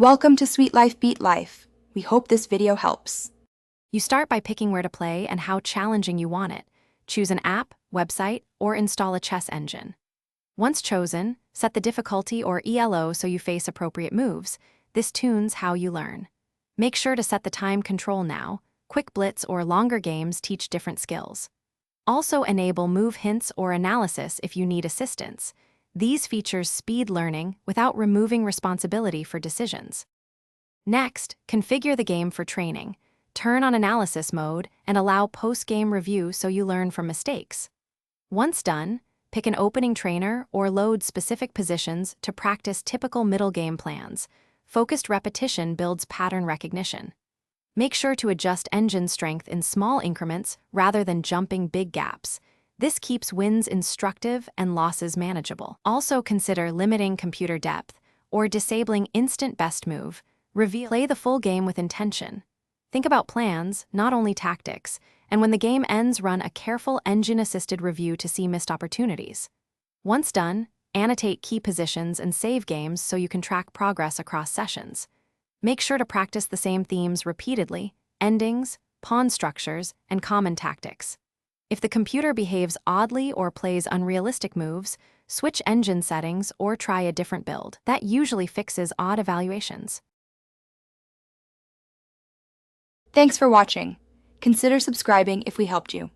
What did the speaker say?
Welcome to Sweet Life Beat Life. We hope this video helps. You start by picking where to play and how challenging you want it. Choose an app, website, or install a chess engine. Once chosen, set the difficulty or ELO so you face appropriate moves. This tunes how you learn. Make sure to set the time control now. Quick blitz or longer games teach different skills. Also enable move hints or analysis if you need assistance. These features speed learning without removing responsibility for decisions. Next, configure the game for training. Turn on analysis mode and allow post-game review so you learn from mistakes. Once done, pick an opening trainer or load specific positions to practice typical middle game plans. Focused repetition builds pattern recognition. Make sure to adjust engine strength in small increments rather than jumping big gaps. This keeps wins instructive and losses manageable. Also consider limiting computer depth or disabling instant best move. Play the full game with intention. Think about plans, not only tactics, and when the game ends, run a careful engine-assisted review to see missed opportunities. Once done, annotate key positions and save games so you can track progress across sessions. Make sure to practice the same themes repeatedly: endings, pawn structures, and common tactics. If the computer behaves oddly or plays unrealistic moves, switch engine settings or try a different build. That usually fixes odd evaluations. Thanks for watching. Consider subscribing if we helped you.